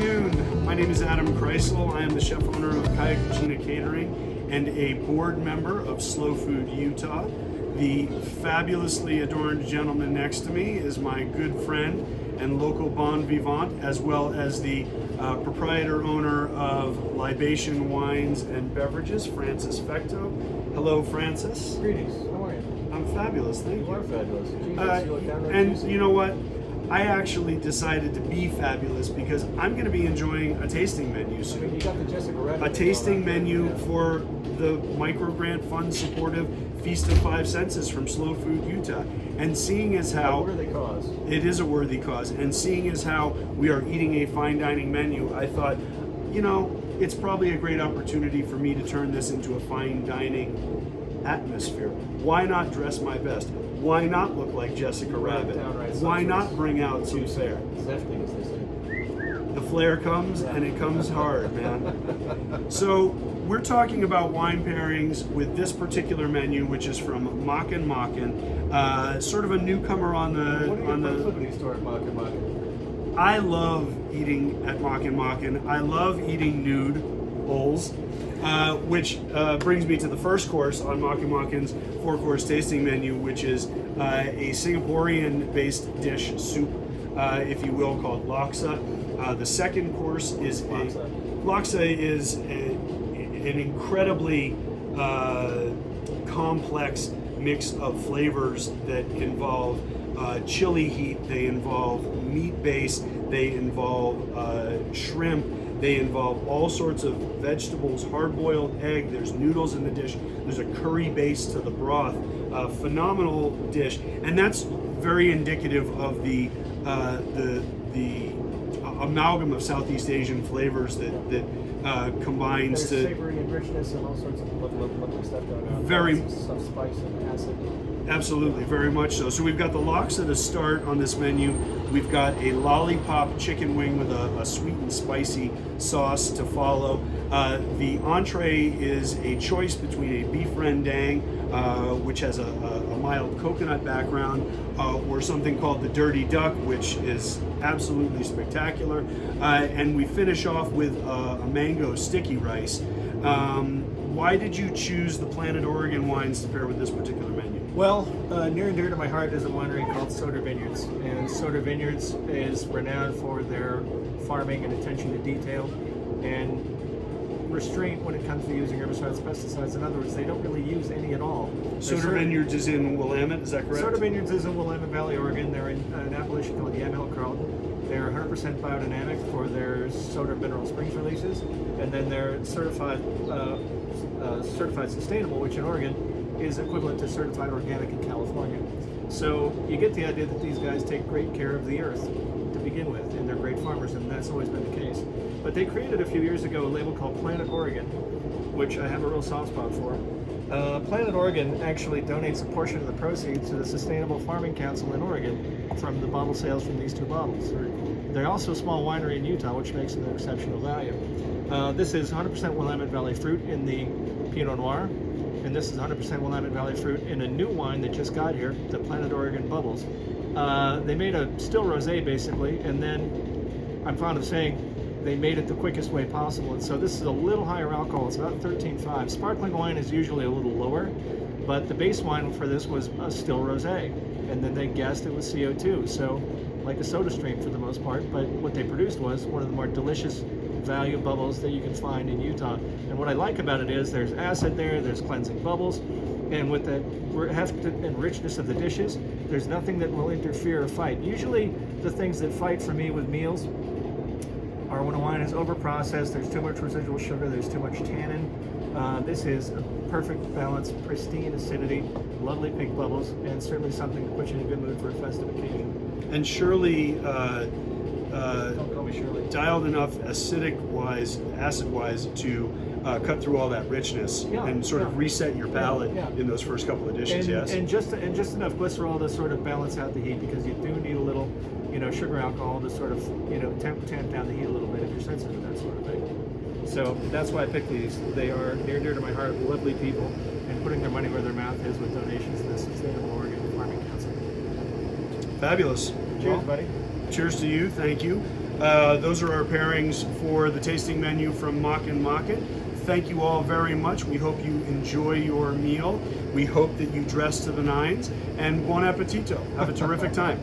afternoon. My name is Adam Kreisel. I am the chef owner of Kayak Cucina Catering and a board member of Slow Food Utah. The fabulously adorned gentleman next to me is my good friend and local bon vivant, as well as the proprietor owner of Libation Wines and Beverages, Francis Fecto. Hello, Francis. Greetings. How are you? I'm fabulous, thank you. You are fabulous. Jesus, you look down and you know what? I actually decided to be fabulous because I'm going to be enjoying a tasting menu soon. I mean, you got the Jessica Rabbit. A tasting menu for the micro grant fund supportive Feast of Five Senses from Slow Food Utah. And seeing as how A worthy cause. it is a worthy cause, and seeing as how we are eating a fine dining menu, I thought, you know, it's probably a great opportunity for me to turn this into a fine dining atmosphere. Why not dress my best? Why not look like Jessica Rabbit? Why not bring out some flair? Zesting, as they say. The flair comes, and it comes hard, man. So we're talking about wine pairings with this particular menu, which is from Makan. Sort of a newcomer on the proclivity store at Makan. I love eating at Makan. I love eating nude bowls, which brings me to the first course on Makan's four-course tasting menu, which is a Singaporean-based dish soup, if you will, called laksa. The second course is laksa is an incredibly complex mix of flavors that involve chili heat, they involve meat base, they involve shrimp, they involve all sorts of vegetables, hard-boiled egg, there's noodles in the dish, there's a curry base to the broth, phenomenal dish, and that's very indicative of the amalgam of Southeast Asian flavors that combines There's to savory and richness and all sorts of lovely stuff going on. Very- some spice and acid. Absolutely, very much so. So we've got the laksa to start on this menu. We've got a lollipop chicken wing with a sweet and spicy sauce to follow. The entree is a choice between a beef rendang, which has a mild coconut background, or something called the dirty duck, which is absolutely spectacular. And we finish off with a mango sticky rice. Why did you choose the Planet Oregon wines to pair with this particular menu? Well, near and dear to my heart is a winery called Soder Vineyards. And Soder Vineyards is renowned for their farming and attention to detail and restraint when it comes to using herbicides, pesticides. In other words, they don't really use any at all. Soder Vineyards is in Willamette, is that correct? Soder Vineyards is in Willamette Valley, Oregon. They're in an appellation called Yamhill Carlton. They're 100% biodynamic for their Soder Mineral Springs releases, and then they're certified sustainable, which in Oregon is equivalent to certified organic in California. So you get the idea that these guys take great care of the earth to begin with, and they're great farmers, and that's always been the case. But they created a few years ago a label called Planet Oregon, which I have a real soft spot for. Planet Oregon actually donates a portion of the proceeds to the Sustainable Farming Council in Oregon from the bottle sales from these two bottles. They're also a small winery in Utah, which makes them an exceptional value. This is 100% Willamette Valley fruit in the Pinot Noir, and this is 100% Willamette Valley fruit in a new wine that just got here, the Planet Oregon Bubbles. They made a still rosé basically, and then I'm fond of saying they made it the quickest way possible. And so this is a little higher alcohol. It's about 13.5. Sparkling wine is usually a little lower, but the base wine for this was a still rosé, and then they gassed it with CO2. So like a soda stream for the most part, but what they produced was one of the more delicious value bubbles that you can find in Utah. And what I like about it is there's acid there, there's cleansing bubbles, and with the heft and richness of the dishes, there's nothing that will interfere or fight. Usually the things that fight for me with meals are when a wine is over-processed, there's too much residual sugar, there's too much tannin. This is a perfect balance, pristine acidity, lovely pink bubbles, and certainly something to put you in a good mood for a festive occasion. And surely Don't call me Shirley. dialed enough acidic-wise, acid-wise to cut through all that richness and sort of reset your palate in those first couple of dishes. And just enough glycerol to sort of balance out the heat, because you do need a little, sugar alcohol to sort of, tamp down the heat a little bit if you're sensitive to that sort of thing. So that's why I picked these. They are near and dear to my heart, lovely people, and putting their money where their mouth is with donations to the Sustainable Oregon Farming Council. Fabulous. Cheers, well, buddy. cheers to you. Thank you. Those are our pairings for the tasting menu from Makan. Thank you all very much. We hope you enjoy your meal. We hope that you dress to the nines. And buon appetito. Have a terrific time.